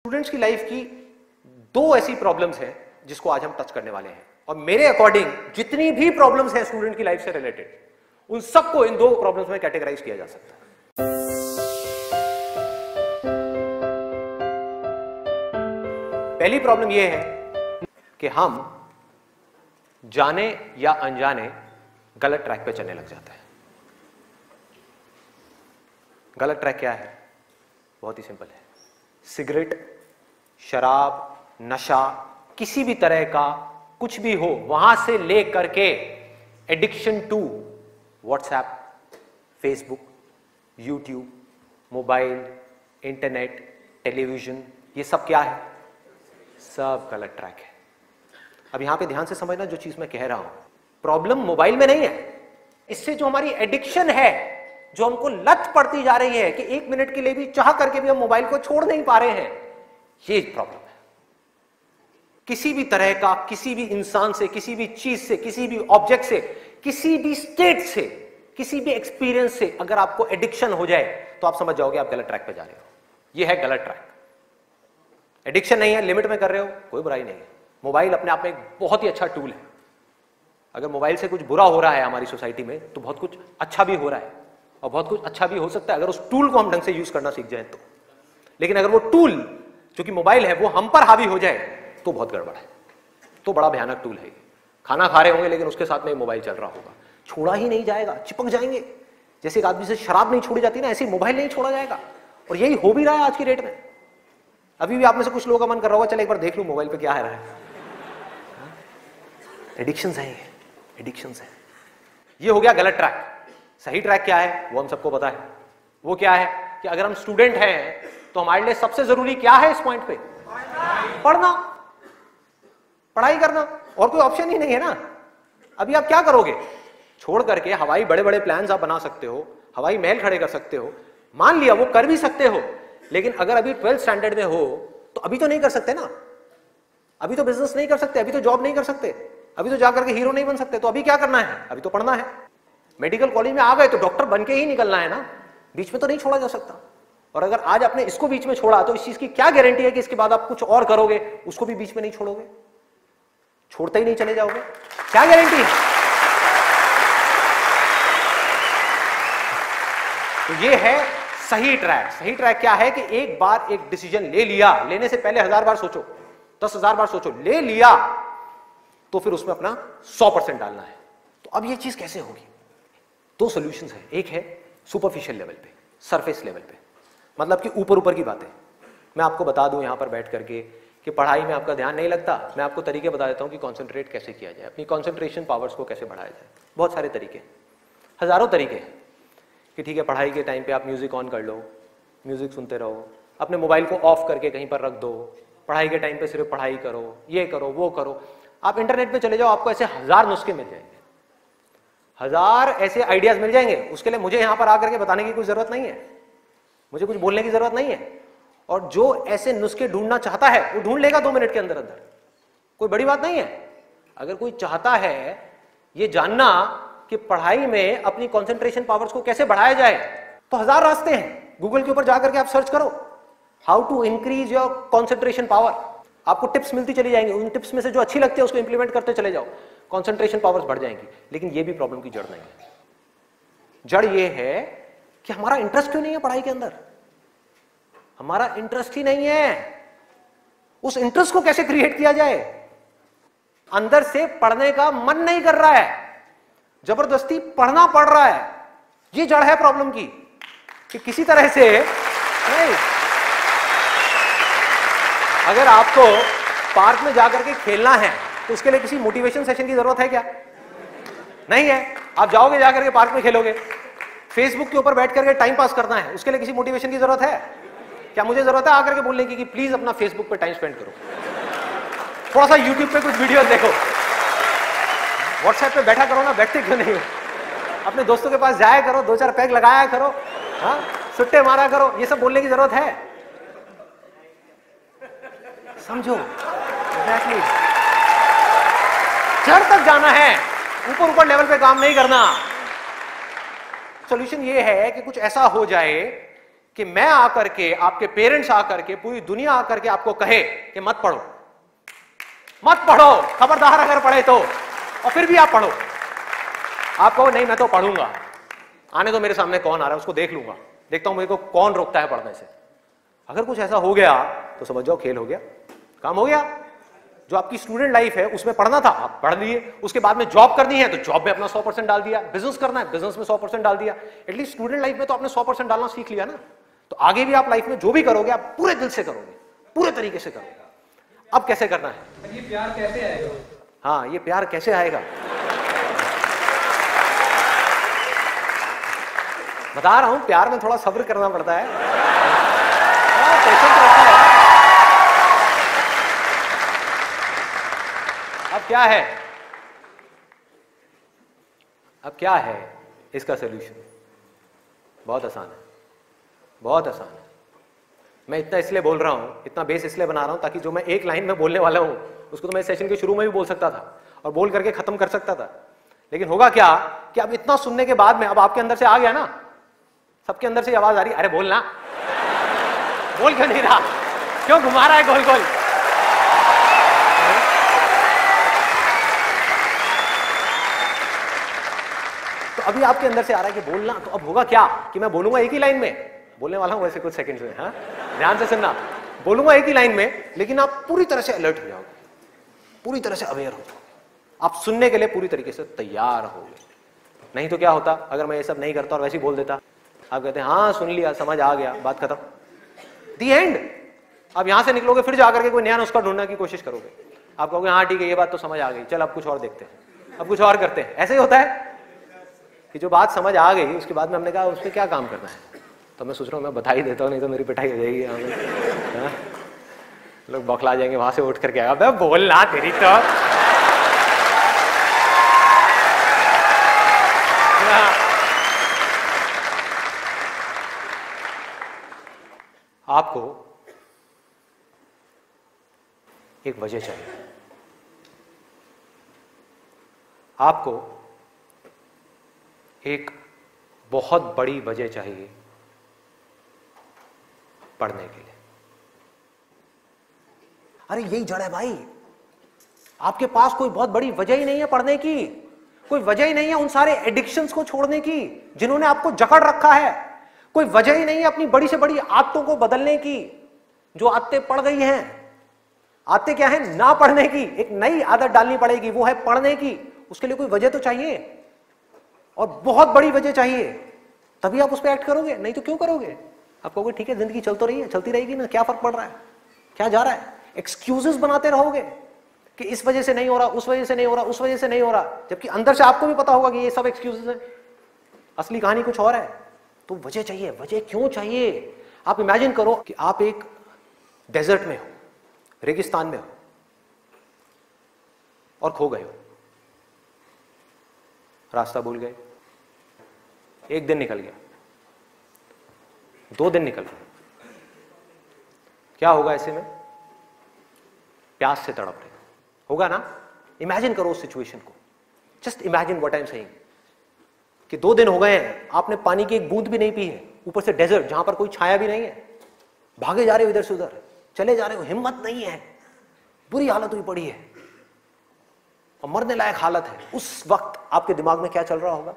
Students की life की दो ऐसी प्रॉब्लम्स हैं जिसको आज हम टच करने वाले हैं, और मेरे अकॉर्डिंग जितनी भी प्रॉब्लम्स हैं स्टूडेंट की लाइफ से रिलेटेड, उन सबको इन दो प्रॉब्लम्स में कैटेगराइज किया जा सकता है। पहली प्रॉब्लम यह है कि हम जाने या अनजाने गलत ट्रैक पे चलने लग जाते हैं। गलत ट्रैक क्या है? बहुत ही सिंपल है। सिगरेट, शराब, नशा, किसी भी तरह का कुछ भी हो, वहां से ले करके addiction to WhatsApp, Facebook, YouTube, mobile, internet, television, ये सब क्या है? सब गलत ट्रैक है। अब यहां पे ध्यान से समझना जो चीज मैं कह रहा हूं। प्रॉब्लम मोबाइल में नहीं है, इससे जो हमारी एडिक्शन है, जो हमको लत पड़ती जा रही है कि 1 मिनट के लिए भी चाह करके भी हम मोबाइल को छोड़ नहीं पा रहे हैं, ये प्रॉब्लम है। किसी भी तरह का, किसी भी इंसान से, किसी भी चीज से, किसी भी ऑब्जेक्ट से, किसी भी स्टेट से, किसी भी एक्सपीरियंस से अगर आपको एडिक्शन हो जाए तो आप समझ जाओगे आप गलत ट्रैक पे जा रहे हो। ये है गलत ट्रैक। एडिक्शन नहीं है, लिमिट में कर रहे हो, कोई बुराई नहीं है। मोबाइल अपने आप में एक बहुत ही अच्छा टूल है। अगर मोबाइल से कुछ बुरा हो रहा है हमारी सोसाइटी में, तो बहुत कुछ अच्छा भी हो रहा है, और बहुत कुछ अच्छा भी हो सकता है अगर उस टूल को हम ढंग से यूज करना सीख जाए तो। लेकिन अगर वो टूल जो कि मोबाइल है वो हम पर हावी हो जाए तो बहुत गड़बड़ है, तो बड़ा भयानक टूल है। खाना खा रहे होंगे लेकिन उसके साथ में मोबाइल चल रहा होगा, छोड़ा ही नहीं जाएगा, चिपक जाएंगे। जैसे एक आदमी से शराब नहीं छोड़ी जाती ना, ऐसे मोबाइल नहीं छोड़ा जाएगा। और यही हो भी रहा है आज की डेट में। अभी भी आप में से कुछ लोगों का मन कर रहा होगा, चल एक बार देख लूं मोबाइल पे क्या है रहा है। एडिक्शंस है, एडिक्शंस है। ये हो गया गलत ट्रैक। सही ट्रैक क्या है वो हम सबको पता है। वो क्या है कि अगर हम स्टूडेंट हैं तो हमारे लिए सबसे जरूरी क्या है इस पॉइंट पे? पढ़ना, पढ़ाई करना, और कोई ऑप्शन ही नहीं है ना। अभी आप क्या करोगे? छोड़ करके हवाई बड़े बड़े प्लान्स आप बना सकते हो, हवाई महल खड़े कर सकते हो, मान लिया वो कर भी सकते हो, लेकिन अगर अभी 12th स्टैंडर्ड में हो तो अभी तो नहीं कर सकते ना। अभी तो बिजनेस नहीं कर सकते, अभी तो जॉब नहीं कर सकते, अभी तो जाकर के हीरो नहीं बन सकते। तो अभी क्या करना है? अभी तो पढ़ना है। मेडिकल कॉलेज में आ गए तो डॉक्टर बन के ही निकलना है ना, बीच में तो नहीं छोड़ा जा सकता। और अगर आज आपने इसको बीच में छोड़ा तो इस चीज की क्या गारंटी है कि इसके बाद आप कुछ और करोगे, उसको भी बीच में नहीं छोड़ोगे, छोड़ते ही नहीं चले जाओगे? क्या गारंटी है? तो ये है सही ट्रैक। सही ट्रैक क्या है कि एक बार एक डिसीजन ले लिया, लेने से पहले 1000 बार सोचो, 10,000 बार सोचो, ले लिया तो फिर उसमें अपना 100% डालना है। तो अब ये चीज कैसे होगी? दो सॉल्यूशंस है। एक है सुपरफिशियल लेवल पे, सरफेस लेवल पे, मतलब कि ऊपर ऊपर की बातें। मैं आपको बता दूं यहां पर बैठ करके कि पढ़ाई में आपका ध्यान नहीं लगता, मैं आपको तरीके बता देता हूं कि कंसंट्रेट कैसे किया जाए, अपनी कंसंट्रेशन पावर्स को कैसे बढ़ाया जाए। बहुत सारे तरीके, हजारों तरीके हैं कि ठीक है पढ़ाई के टाइम पे आप म्यूजिक ऑन कर लो, म्यूजिक सुनते रहो, अपने मोबाइल को ऑफ करके कहीं पर रख दो, पढ़ाई के टाइम पे सिर्फ पढ़ाई करो, ये करो वो करो। आप इंटरनेट पे चले जाओ, आपको ऐसे 1000 नुस्खे मिल जाएंगे, 1000 ऐसे आइडियाज मिल जाएंगे। उसके लिए मुझे यहां पर आकर के बताने की कोई जरूरत नहीं है, मुझे कुछ बोलने की जरूरत नहीं है। और जो ऐसे नुस्खे ढूंढना चाहता है वो ढूंढ लेगा 2 मिनट के अंदर अंदर, कोई बड़ी बात नहीं है। अगर कोई चाहता है ये जानना कि पढ़ाई में अपनी कंसंट्रेशन पावर्स को कैसे बढ़ाया जाए, तो 1000 रास्ते हैं। गूगल के ऊपर जाकर के आप सर्च करो, how to increase your concentration power, आपको टिप्स मिलती चली जाएंगी। उन टिप्स में से जो अच्छी लगती है उसको इंप्लीमेंट करते चले जाओ, कंसंट्रेशन पावर्स बढ़ जाएंगी। लेकिन ये भी प्रॉब्लम की जड़ नहीं है। जड़ ये है कि हमारा इंटरेस्ट क्यों नहीं है पढ़ाई के अंदर? हमारा इंटरेस्ट ही नहीं है। उस इंटरेस्ट को कैसे क्रिएट किया जाए? अंदर से पढ़ने का मन नहीं कर रहा है, जबरदस्ती पढ़ना पड़ रहा है। ये जड़ है प्रॉब्लम की कि किसी तरह से नहीं। अगर आपको पार्क में जाकर के खेलना है तो उसके लिए किसी मोटिवेशन सेशन की जरूरत है क्या? नहीं है। आप जाओगे जाकर के पार्क में खेलोगे। फेसबुक के ऊपर बैठ करके टाइम पास करना है, उसके लिए किसी मोटिवेशन की जरूरत है क्या? मुझे जरूरत है आकर के बोलने की कि प्लीज अपना फेसबुक पे टाइम स्पेंड करो, थोड़ा सा यूट्यूब पे कुछ वीडियो देखो, व्हाट्सएप पे बैठा करो ना, बैठते क्यों नहीं हो? अपने दोस्तों के पास जाया करो, 2-4 पैग लगाया करो, हाँ सुट्टे मारा करो। ये सब बोलने की जरूरत है? समझो एग्जैक्टली। जड़ तक जाना है, ऊपर ऊपर लेवल पे काम नहीं करना। सॉल्यूशन ये है कि कुछ ऐसा हो जाए कि मैं आकर के, आपके पेरेंट्स आकर के, पूरी दुनिया आकर के आपको कहे कि मत पढ़ो, मत पढ़ो, खबरदार अगर पढ़े तो, और फिर भी आप पढ़ो। आप कहो नहीं मैं तो पढ़ूंगा, आने तो मेरे सामने कौन आ रहा है उसको देख लूंगा, देखता हूं मेरे को कौन रोकता है पढ़ने से। अगर कुछ ऐसा हो गया तो समझ जाओ खेल हो गया, काम हो गया। जो आपकी स्टूडेंट लाइफ है उसमें पढ़ना था आप पढ़ लिए, उसके बाद में जॉब करनी है तो जॉब में अपना 100% डाल दिया, बिजनेस करना है बिजनेस में 100% डाल दिया। एटलीस्ट स्टूडेंट लाइफ में तो आपने 100% डालना सीख लिया ना, तो आगे भी आप लाइफ में जो भी करोगे आप पूरे दिल से करोगे, पूरे तरीके से करोगे। अब कैसे करना है, ये प्यार कैसे आएगा? हाँ ये प्यार कैसे आएगा बता रहा हूं, प्यार में थोड़ा सब्र करना पड़ता है, पेशेंस रखना है। अब क्या है, अब क्या है इसका सलूशन? बहुत आसान है, बहुत आसान है। मैं इतना इसलिए बोल रहा हूं, इतना बेस इसलिए बना रहा हूं ताकि जो मैं एक लाइन में बोलने वाला हूं उसको तो मैं सेशन के शुरू में भी बोल सकता था और बोल करके खत्म कर सकता था, लेकिन होगा क्या कि अब इतना सुनने के बाद में अब आपके अंदर से आ गया ना, सबके अंदर से आवाज आ रही, अरे बोलना, बोल क्यों नहीं रहा, क्यों घुमा रहा है गोल गोल? तो अभी आपके अंदर से आ रहा है कि बोलना, तो अब होगा क्या कि मैं बोलूंगा एक ही लाइन में, बोलने वाला हूं वैसे कुछ सेकंड्स में, हाँ ध्यान से सुनना, बोलूंगा एक ही लाइन में, लेकिन आप पूरी तरह से अलर्ट हो जाओगे, पूरी तरह से अवेयर हो जाओगे, आप सुनने के लिए पूरी तरीके से तैयार होगे। नहीं तो क्या होता अगर मैं ये सब नहीं करता और वैसे ही बोल देता, आप कहते हैं हाँ सुन लिया, समझ आ गया, बात खत्म, दी एंड। अब यहां से निकलोगे फिर जाकर के कोई नया नुस्खा ढूंढने की कोशिश करोगे, आप कहोगे हाँ ठीक है ये बात तो समझ आ गई, चल अब कुछ और देखते हैं, अब कुछ और करते हैं। ऐसे ही होता है कि जो बात समझ आ गई उसके बाद में हमने कहा उस पर क्या काम करना है, तो मैं सोच रहा हूँ मैं बधाई देता हूँ, नहीं तो मेरी पिटाई हो जाएगी, लोग बौखला जाएंगे, वहां से उठ करके आएगा बोलना तेरी तो। आपको एक वजह चाहिए, आपको एक बहुत बड़ी वजह चाहिए पढ़ने के लिए। अरे यही जड़ है भाई, आपके पास कोई बहुत बड़ी वजह ही नहीं है पढ़ने की, कोई वजह ही नहीं है उन सारे एडिक्शंस को छोड़ने की जिन्होंने आपको जकड़ रखा है, कोई वजह ही नहीं है अपनी बड़ी से बड़ी आदतों को बदलने की, जो आदतें पड़ गई हैं। आदतें क्या है, ना पढ़ने की, एक नई आदत डालनी पड़ेगी, वो है पढ़ने की। उसके लिए कोई वजह तो चाहिए और बहुत बड़ी वजह चाहिए, तभी आप उस पर एक्ट करोगे, नहीं तो क्यों करोगे? आप कहोगे ठीक है जिंदगी चल तो रही है, चलती रहेगी ना, क्या फर्क पड़ रहा है, क्या जा रहा है? एक्सक्यूजेस बनाते रहोगे कि इस वजह से नहीं हो रहा, उस वजह से नहीं हो रहा, उस वजह से नहीं हो रहा, जबकि अंदर से आपको भी पता होगा कि ये सब एक्सक्यूजेस है, असली कहानी कुछ और है। तो वजह चाहिए। वजह क्यों चाहिए? आप इमेजिन करो कि आप एक डेजर्ट में हो, रेगिस्तान में हो और खो गए हो, रास्ता भूल गए, एक दिन निकल गया, 2 दिन निकल गए, क्या होगा ऐसे में? प्यास से तड़प रहे होगा ना? इमेजिन करो उस सिचुएशन को, just imagine what I am saying कि 2 दिन हो गए हैं, आपने पानी की एक बूंद भी नहीं पी है, ऊपर से डेजर्ट जहां पर कोई छाया भी नहीं है, भागे जा रहे हो इधर से उधर, चले जा रहे हो, हिम्मत नहीं है, बुरी हालत हुई पड़ी है और मरने लायक हालत है। उस वक्त आपके दिमाग में क्या चल रहा होगा?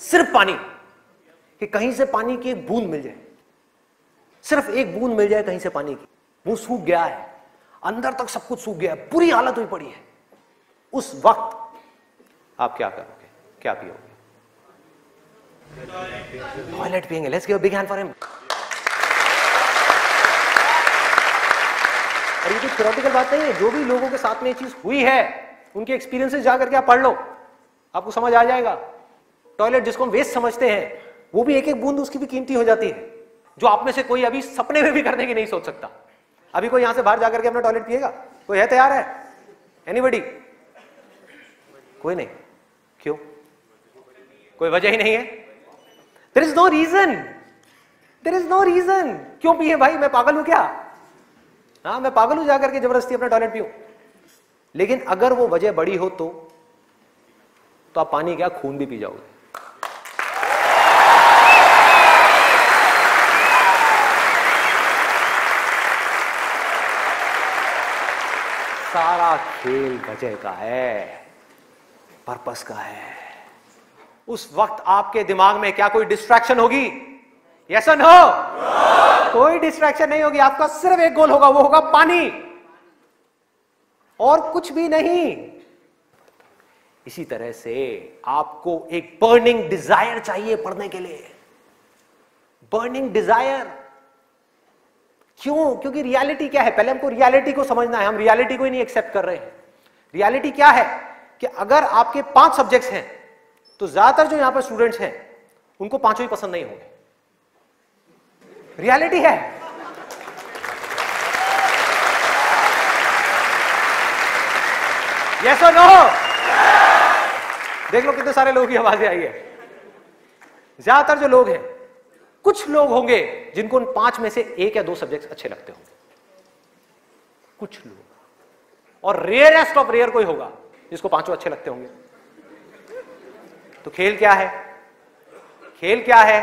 सिर्फ पानी, कि कहीं से पानी की एक बूंद मिल जाए, सिर्फ एक बूंद मिल जाए कहीं से पानी की। मुंह सूख गया है, अंदर तक सब कुछ सूख गया है, बुरी हालत हुई पड़ी है। उस वक्त आप क्या करोगे? क्या पियोगे? टॉयलेट पिएंगे। Let's give a big hand for him. और ये कोई थ्योरेटिकल बात नहीं है, जो भी लोगों के साथ में ये चीज हुई है उनके एक्सपीरियंसेस जाकर के आप पढ़ लो, आपको समझ आ जाएगा। टॉयलेट जिसको हम वेस्ट समझते हैं, वो भी एक एक बूंद उसकी भी कीमती हो जाती है, जो आप में से कोई अभी सपने में भी करने की नहीं सोच सकता। अभी कोई यहां से बाहर जाकर के अपना टॉयलेट पिएगा? कोई है तैयार है? एनीबॉडी? कोई नहीं। क्यों? कोई वजह ही नहीं है। There is no reason, there is no reason. क्यों पिए भाई? मैं पागल हूं क्या? हाँ मैं पागल हूं जाकर के जबरदस्ती अपना टॉयलेट पीऊं? लेकिन अगर वो वजह बड़ी हो तो आप पानी क्या, खून भी पी जाओगे। सारा खेल वजह का है, पर्पस का है। उस वक्त आपके दिमाग में क्या कोई डिस्ट्रैक्शन होगी? यस और नो? कोई डिस्ट्रैक्शन नहीं होगी। आपका सिर्फ एक गोल होगा, वो होगा पानी, और कुछ भी नहीं। इसी तरह से आपको एक बर्निंग डिजायर चाहिए पढ़ने के लिए। बर्निंग डिजायर क्यों? क्योंकि रियलिटी क्या है? पहले हमको रियलिटी को समझना है। हम रियलिटी को ही नहीं एक्सेप्ट कर रहे हैं। रियलिटी क्या है कि अगर आपके 5 सब्जेक्ट्स हैं तो ज्यादातर जो यहां पर स्टूडेंट्स हैं उनको 5 ही पसंद नहीं होंगे। रियलिटी है। यस और नो? देख लो कितने सारे लोगों की आवाजें आई है। ज्यादातर जो लोग हैं, कुछ लोग होंगे जिनको उन 5 में से 1 या 2 सब्जेक्ट्स अच्छे लगते होंगे, कुछ लोग, और रेयरेस्ट ऑफ रेयर कोई होगा जिसको 5 अच्छे लगते होंगे। तो खेल क्या है? खेल क्या है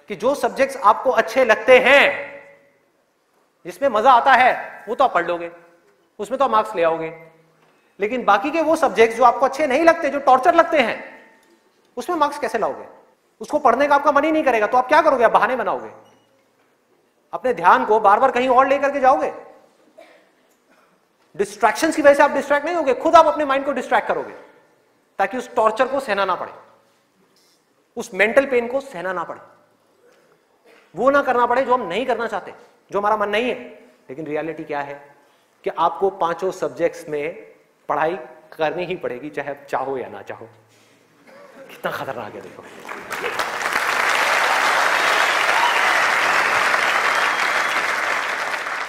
कि जो सब्जेक्ट्स आपको अच्छे लगते हैं, जिसमें मजा आता है, वो तो आप पढ़ लोगे, उसमें तो आप मार्क्स ले आओगे। लेकिन बाकी के वो सब्जेक्ट्स जो आपको अच्छे नहीं लगते, जो टॉर्चर लगते हैं, उसमें मार्क्स कैसे लाओगे? उसको पढ़ने का आपका मन ही नहीं करेगा, तो आप क्या करोगे? आप बहाने बनाओगे, अपने ध्यान को बार बार कहीं और लेकर के जाओगे। डिस्ट्रैक्शंस की वजह से आप डिस्ट्रैक्ट नहीं होगे, खुद आप अपने माइंड को डिस्ट्रैक्ट करोगे ताकि उस टॉर्चर को सहना ना पड़े, उस मेंटल पेन को सहना ना पड़े, वो ना करना पड़े जो हम नहीं करना चाहते, जो हमारा मन नहीं है। लेकिन रियलिटी क्या है कि आपको 5 सब्जेक्ट्स में पढ़ाई करनी ही पड़ेगी, चाहे आप चाहो या ना चाहो। कितना खतरनाक है देखो।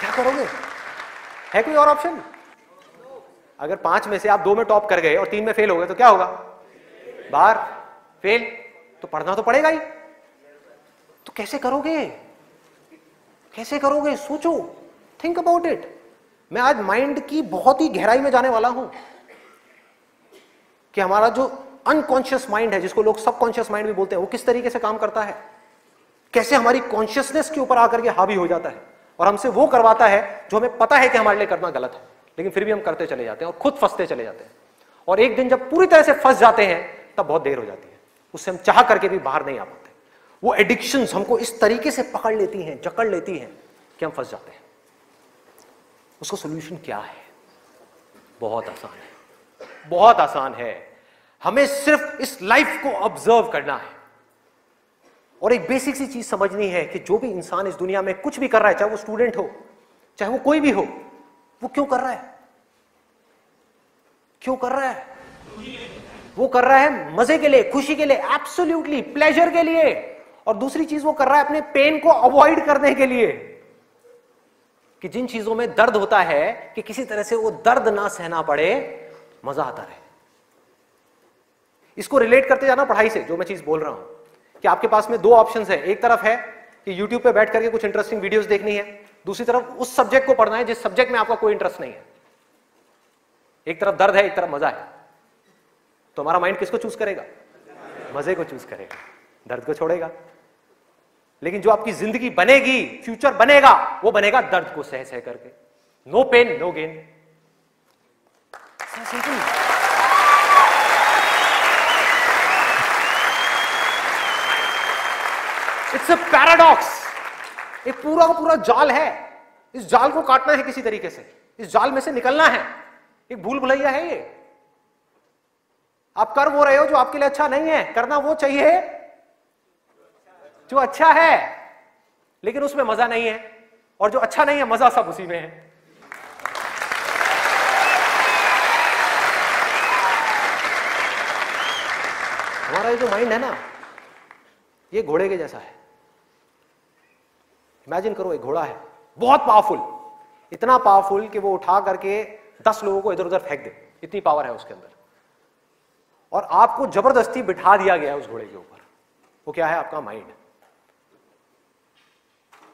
क्या करोगे? है कोई और ऑप्शन? अगर 5 में से आप 2 में टॉप कर गए और 3 में फेल हो गए तो क्या होगा? बाहर, फेल। तो पढ़ना तो पड़ेगा ही। तो कैसे करोगे? कैसे करोगे? सोचो, थिंक अबाउट इट। मैं आज माइंड की बहुत ही गहराई में जाने वाला हूं कि हमारा जो अनकॉन्शियस माइंड है, जिसको लोग सबकॉन्शियस माइंड भी बोलते हैं, वो किस तरीके से काम करता है, कैसे हमारी कॉन्शियसनेस के ऊपर आकर के हावी हो जाता है और हमसे वो करवाता है जो हमें पता है कि हमारे लिए करना गलत है, लेकिन फिर भी हम करते चले जाते हैं और खुद फंसते चले जाते हैं। और एक दिन जब पूरी तरह से फंस जाते हैं तब बहुत देर हो जाती है, उससे हम चाह करके भी बाहर नहीं आ पाते। वो एडिक्शंस हमको इस तरीके से पकड़ लेती हैं, जकड़ लेती हैं कि हम फंस जाते हैं। उसका सॉल्यूशन क्या है? बहुत आसान है, बहुत आसान है। हमें सिर्फ इस लाइफ को ऑब्जर्व करना है और एक बेसिक सी चीज समझनी है कि जो भी इंसान इस दुनिया में कुछ भी कर रहा है, चाहे वो स्टूडेंट हो, चाहे वो कोई भी हो, वो क्यों कर रहा है? क्यों कर रहा है? वो कर रहा है मजे के लिए, खुशी के लिए, एब्सोल्युटली प्लेजर के लिए। और दूसरी चीज वो कर रहा है अपने पेन को अवॉइड करने के लिए, कि जिन चीजों में दर्द होता है कि किसी तरह से वो दर्द ना सहना पड़े, मजा आता रहे। इसको रिलेट करते जाना पढ़ाई से, जो मैं चीज बोल रहा हूं कि आपके पास में 2 ऑप्शंस है। एक तरफ है कि YouTube पे बैठ करके कुछ इंटरेस्टिंग वीडियोस देखनी है, दूसरी तरफ उस सब्जेक्ट को पढ़ना है जिस सब्जेक्ट में आपका कोई इंटरेस्ट नहीं है। एक तरफ दर्द है, एक तरफ मजा है, तो हमारा माइंड किसको चूज करेगा? मजे को चूज करेगा, दर्द को छोड़ेगा। लेकिन जो आपकी जिंदगी बनेगी, फ्यूचर बनेगा, वो बनेगा दर्द को सह सह करके। No pain no gain. It's a paradox. एक पूरा का पूरा जाल है, इस जाल को काटना है किसी तरीके से, इस जाल में से निकलना है। एक भूल भुलैया है ये। आप कर वो रहे हो जो आपके लिए अच्छा नहीं है, करना वो चाहिए जो अच्छा है, लेकिन उसमें मजा नहीं है, और जो अच्छा नहीं है मजा सब उसी में है। हमारा ये जो माइंड है ना, ये घोड़े के जैसा है। इमेजिन करो, एक घोड़ा है बहुत पावरफुल, इतना पावरफुल कि वो उठा करके 10 लोगों को इधर उधर फेंक दे, इतनी पावर है उसके अंदर। और आपको जबरदस्ती बिठा दिया गया है उस घोड़े के ऊपर। वो क्या है? आपका माइंड।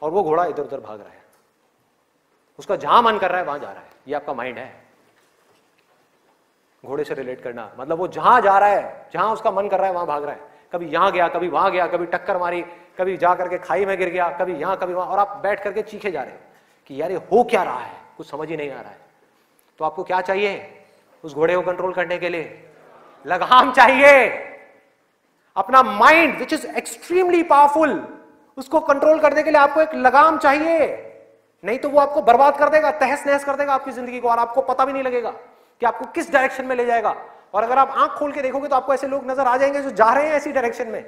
और वो घोड़ा इधर उधर भाग रहा है, उसका जहां मन कर रहा है वहां जा रहा है। ये आपका माइंड है। घोड़े से रिलेट करना मतलब वो जहां जा रहा है, जहां उसका मन कर रहा है वहां भाग रहा है। कभी यहां गया, कभी वहां गया, कभी टक्कर मारी, कभी जा करके खाई में गिर गया, कभी यहां कभी वहां, और आप बैठ करके चीखे जा रहे हैं कि यार ये हो क्या रहा है, कुछ समझ ही नहीं आ रहा है। तो आपको क्या चाहिए उस घोड़े को कंट्रोल करने के लिए? लगाम चाहिए। अपना mind which is extremely powerful, उसको कंट्रोल करने के लिए आपको एक लगाम चाहिए, नहीं तो वो आपको बर्बाद कर देगा, तहस नहस कर देगा आपकी जिंदगी को, और आपको पता भी नहीं लगेगा कि आपको किस डायरेक्शन में ले जाएगा। और अगर आप आंख खोल के देखोगे तो आपको ऐसे लोग नजर आ जाएंगे जो जा रहे हैं ऐसी डायरेक्शन में,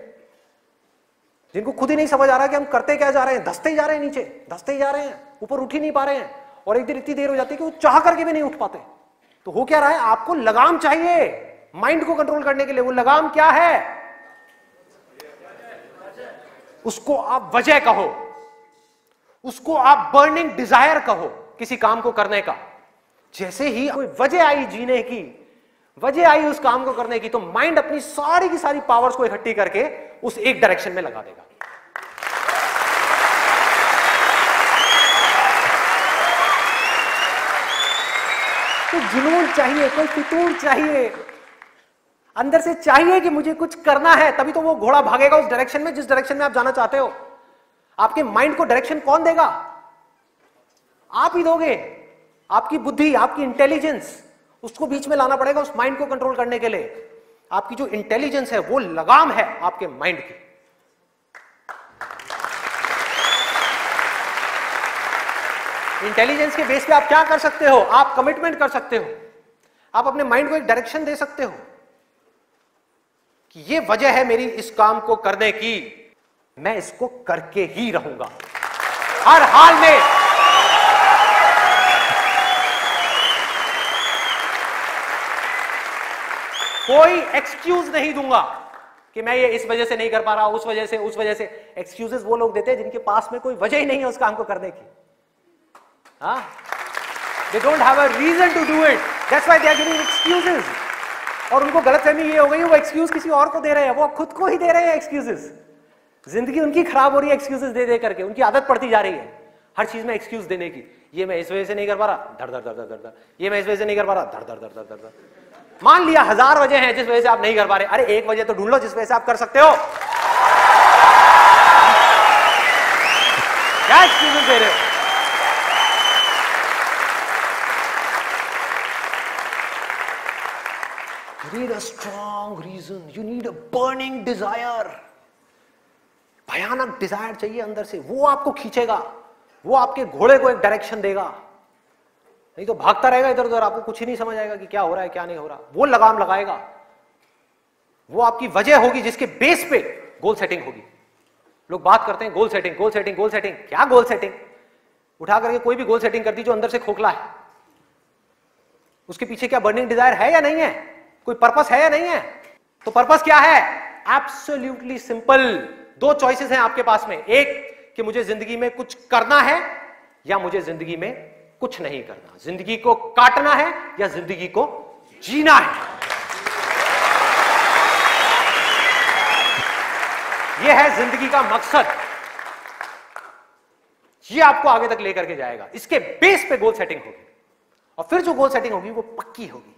जिनको खुद ही नहीं समझ आ रहा कि हम करते क्या जा रहे हैं, धंसते ही जा रहे हैं, नीचे धंसते ही जा रहे हैं, ऊपर उठ ही नहीं पा रहे हैं, और एक दिन इतनी देर हो जाती है कि वो चाह करके भी नहीं उठ पाते। तो हो क्या रहा है, आपको लगाम चाहिए माइंड को कंट्रोल करने के लिए। वो लगाम क्या है? उसको आप वजह कहो, उसको आप बर्निंग डिजायर कहो किसी काम को करने का। जैसे ही कोई वजह आई जीने की, वजह आई उस काम को करने की, तो माइंड अपनी सारी की सारी पावर्स को इकट्ठी करके उस एक डायरेक्शन में लगा देगा। तो जुनून चाहिए, कोई फितूर चाहिए, अंदर से चाहिए कि मुझे कुछ करना है, तभी तो वो घोड़ा भागेगा उस डायरेक्शन में जिस डायरेक्शन में आप जाना चाहते हो। आपके माइंड को डायरेक्शन कौन देगा? आप ही दोगे। आपकी बुद्धि, आपकी इंटेलिजेंस, उसको बीच में लाना पड़ेगा उस माइंड को कंट्रोल करने के लिए। आपकी जो इंटेलिजेंस है वो लगाम है आपके माइंड की। इंटेलिजेंस के बेस पे आप क्या कर सकते हो? आप कमिटमेंट कर सकते हो, आप अपने माइंड को एक डायरेक्शन दे सकते हो कि ये वजह है मेरी इस काम को करने की, मैं इसको करके ही रहूंगा हर हाल में। कोई एक्सक्यूज नहीं दूंगा कि मैं ये इस वजह से नहीं कर पा रहा, उस वजह से, उस वजह से। एक्सक्यूजेस वो लोग देते हैं जिनके पास में कोई वजह ही नहीं है उस काम को करने की। हाँ, they don't have a reason to do it, that's why they are giving excuses। और उनको गलतफहमी ये हो गई वो एक्सक्यूज किसी और को दे रहे हैं, वो खुद को ही दे रहे हैं एक्सक्यूजेस। जिंदगी उनकी खराब हो रही है एक्सक्यूजेस दे दे करके, उनकी आदत पड़ती जा रही है हर चीज में एक्सक्यूज देने की। ये मैं इस वजह से नहीं कर पा रहा, धड़ धड़ धड़ धड़ धड़, ये मैं इस वजह से नहीं कर पा रहा, धड़ धड़ धड़ धड़ धड़। मान लिया 1000 वजह हैं जिस वजह से आप नहीं कर पा रहे, अरे एक वजह तो ढूंढ लो जिस वजह से आप कर सकते हो। क्या एक्सक्यूजेस दे रहे हो? You need a strong reason, you need a burning desire। भयानक डिजायर चाहिए अंदर से, वो आपको खींचेगा, वो आपके घोड़े को एक डायरेक्शन देगा, नहीं तो भागता रहेगा इधर उधर, आपको कुछ ही नहीं समझ आएगा कि क्या हो रहा है क्या नहीं हो रहा। वो लगाम लगाएगा, वो आपकी वजह होगी जिसके बेस पे गोल सेटिंग होगी। लोग बात करते हैं goal setting, goal setting, goal setting. क्या गोल सेटिंग? उठा करके कोई भी गोल सेटिंग कर दी जो अंदर से खोखला है, उसके पीछे क्या बर्निंग डिजायर है या नहीं है, कोई पर्पस है या नहीं है? तो पर्पस क्या है? Absolutely simple. 2 चॉइसेस हैं आपके पास में, एक कि मुझे जिंदगी में कुछ करना है या मुझे जिंदगी में कुछ नहीं करना, जिंदगी को काटना है या जिंदगी को जीना है। यह है जिंदगी का मकसद, यह आपको आगे तक लेकर के जाएगा। इसके बेस पे गोल सेटिंग होगी, और फिर जो गोल सेटिंग होगी वो पक्की होगी,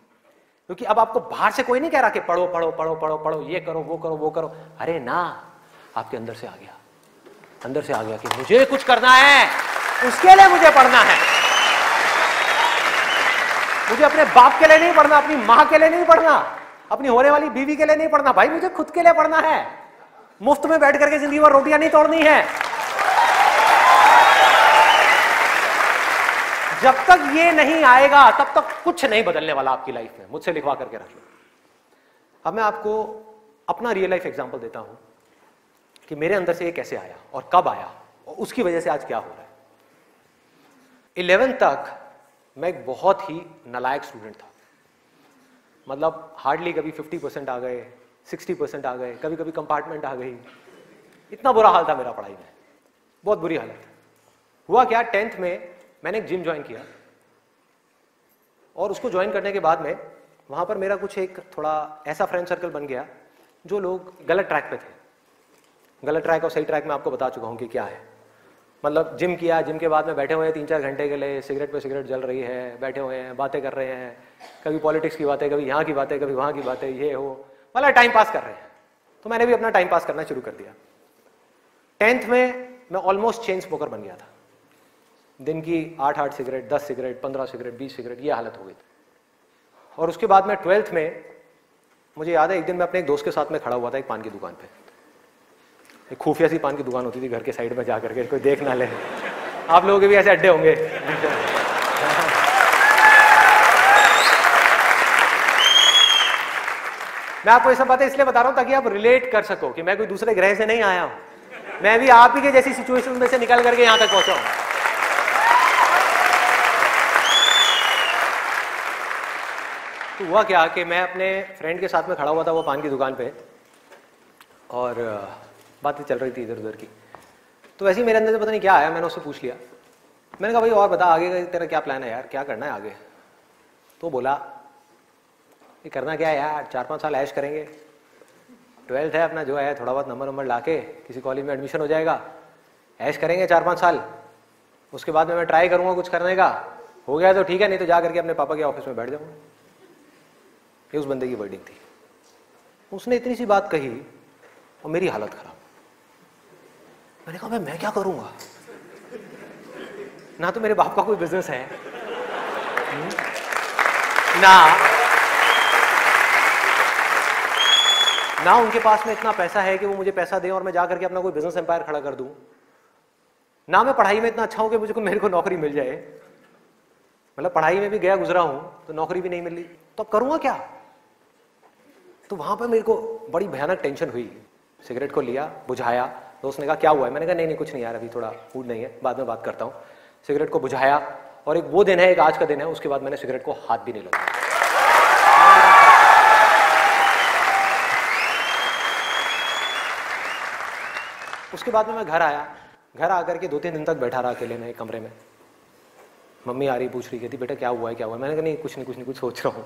क्योंकि अब आपको बाहर से कोई नहीं कह रहा कि पढ़ो पढ़ो पढ़ो पढ़ो पढ़ो, ये करो वो करो वो करो। अरे ना, आपके अंदर से आ गया, अंदर से आ गया कि मुझे कुछ करना है, उसके लिए मुझे पढ़ना है। मुझे अपने बाप के लिए नहीं पढ़ना, अपनी मां के लिए नहीं पढ़ना, अपनी होने वाली बीवी के लिए नहीं पढ़ना, भाई मुझे खुद के लिए पढ़ना है। मुफ्त में बैठ करके जिंदगी भर रोटियां नहीं तोड़नी है। जब तक ये नहीं आएगा तब तक कुछ नहीं बदलने वाला आपकी लाइफ में। मुझसे लिखवा करके रख लो। अब मैं आपको अपना रियल लाइफ एग्जांपल देता हूं कि मेरे अंदर से ये कैसे आया और कब आया और उसकी वजह से आज क्या हो रहा है। 11th तक मैं एक बहुत ही नालायक स्टूडेंट था, मतलब हार्डली कभी 50% आ गए, 60% आ गए, कभी कभी कंपार्टमेंट आ गई। इतना बुरा हाल था मेरा पढ़ाई में, बहुत बुरी हालत। हुआ क्या, 10th में मैंने एक जिम ज्वाइन किया, और उसको ज्वाइन करने के बाद में वहाँ पर मेरा कुछ एक थोड़ा ऐसा फ्रेंड सर्कल बन गया जो लोग गलत ट्रैक पे थे। गलत ट्रैक और सही ट्रैक में आपको बता चुका हूँ कि क्या है। मतलब जिम किया, जिम के बाद में बैठे हुए हैं 3-4 घंटे के लिए, सिगरेट पे सिगरेट जल रही है, बैठे हुए हैं, बातें कर रहे हैं, कभी पॉलिटिक्स की बातें, कभी यहाँ की बातें, कभी वहाँ की बातें, ये हो, मतलब टाइम पास कर रहे हैं। तो मैंने भी अपना टाइम पास करना शुरू कर दिया। 10th में मैं ऑलमोस्ट चेन स्मोकर बन गया था। दिन की 8 सिगरेट, 10 सिगरेट, 15 सिगरेट, 20 सिगरेट, ये हालत हो गई। और उसके बाद मैं 12th में, मुझे याद है एक दिन मैं अपने एक दोस्त के साथ में खड़ा हुआ था एक पान की दुकान पे। एक खुफिया सी पान की दुकान होती थी घर के साइड में जा करके, कोई देख ना ले। आप लोगों के भी ऐसे अड्डे होंगे। मैं आपको ये सब बातें इसलिए बता रहा हूं ताकि आप रिलेट कर सको कि मैं कोई दूसरे ग्रह से नहीं आया हूं, मैं भी आप ही के जैसी सिचुएशन में से निकल करके यहां तक पहुंचा हूं। तो हुआ क्या कि मैं अपने फ्रेंड के साथ में खड़ा हुआ था वो पान की दुकान पे, और बातें चल रही थी इधर उधर की। तो वैसे ही मेरे अंदर से पता नहीं क्या आया, मैंने उससे पूछ लिया, मैंने कहा भाई और बता आगे का तेरा क्या प्लान है यार, क्या करना है आगे? तो बोला ये करना क्या है यार, 4-5 साल ऐश करेंगे, 12th है अपना जो है, थोड़ा बहुत नंबर लाके किसी कॉलेज में एडमिशन हो जाएगा, ऐश करेंगे 4-5 साल, उसके बाद में मैं ट्राई करूंगा कुछ करने का, हो गया तो ठीक है, नहीं तो जा करके अपने पापा के ऑफिस में बैठ जाऊंगा। ये उस बंदे की वर्डिंग थी। उसने इतनी सी बात कही और मेरी हालत खराब। मैंने कहा मैं क्या करूंगा, ना तो मेरे बाप का कोई बिजनेस है, ना उनके पास में इतना पैसा है कि वो मुझे पैसा दें और मैं जाकर के अपना कोई बिजनेस एम्पायर खड़ा कर दूं, ना मैं पढ़ाई में इतना अच्छा हूं कि मुझे मेरे को नौकरी मिल जाए। मतलब पढ़ाई में भी गया गुजरा हूं तो नौकरी भी नहीं मिली, तो अब करूंगा क्या? तो वहां पर मेरे को बड़ी भयानक टेंशन हुई। सिगरेट को लिया, बुझाया, तो उसने कहा क्या हुआ है? मैंने कहा नहीं कुछ नहीं यार, अभी थोड़ा मूड नहीं है, बाद में बात करता हूँ। सिगरेट को बुझाया, और एक वो दिन है, एक आज का दिन है, उसके बाद मैंने सिगरेट को हाथ भी नहीं लगाया। उसके बाद में मैं घर आया, घर आकर के 2-3 दिन तक बैठा रहा अकेले में एक कमरे में। मम्मी आ रही, पूछ रही, कहती बेटा क्या हुआ है, क्या हुआ है? मैंने कहा नहीं कुछ नहीं, कुछ सोच रहा हूँ,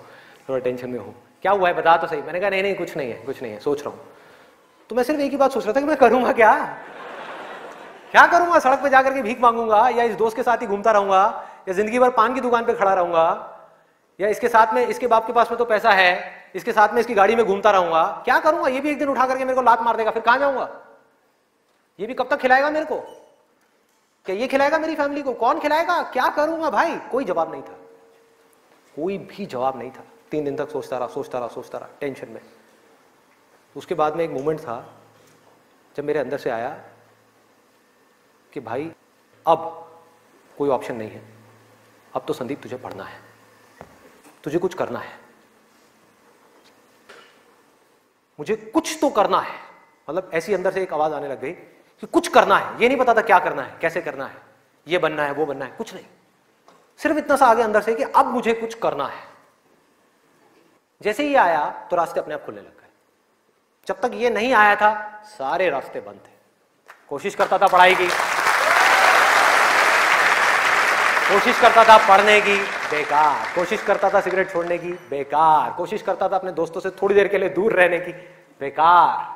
थोड़ा टेंशन में हूँ। क्या हुआ है बता तो सही। मैंने कहा नहीं कुछ नहीं है, सोच रहा हूँ। तो मैं सिर्फ एक ही बात सोच रहा था कि मैं करूंगा क्या करूंगा? सड़क पे जाकर के भीख मांगूंगा, या इस दोस्त के साथ ही घूमता रहूंगा, या जिंदगी भर पान की दुकान पे खड़ा रहूंगा, या इसके साथ में, इसके बाप के पास में तो पैसा है, इसके साथ में इसकी गाड़ी में घूमता रहूंगा? क्या करूंगा? ये भी एक दिन उठा करके मेरे को लात मार देगा, फिर कहां जाऊंगा? ये भी कब तक खिलाएगा मेरे को? क्या ये खिलाएगा मेरी फैमिली को? कौन खिलाएगा? क्या करूंगा भाई? कोई जवाब नहीं था, कोई भी जवाब नहीं था। 3 दिन तक सोचता रहा टेंशन में। उसके बाद में एक मोमेंट था जब मेरे अंदर से आया कि भाई अब कोई ऑप्शन नहीं है, अब तो संदीप तुझे पढ़ना है, तुझे कुछ करना है, मुझे कुछ तो करना है। मतलब ऐसी अंदर से एक आवाज आने लग गई कि कुछ करना है। ये नहीं पता था क्या करना है, कैसे करना है, ये बनना है, वो बनना है, कुछ नहीं, सिर्फ इतना सा आगे अंदर से कि अब मुझे कुछ करना है। जैसे ही आया तो रास्ते अपने आप खुलने लग गए। जब तक ये नहीं आया था सारे रास्ते बंद थे। कोशिश करता था पढ़ाई की, कोशिश करता था पढ़ने की, बेकार। कोशिश करता था सिगरेट छोड़ने की, बेकार। कोशिश करता था अपने दोस्तों से थोड़ी देर के लिए दूर रहने की, बेकार।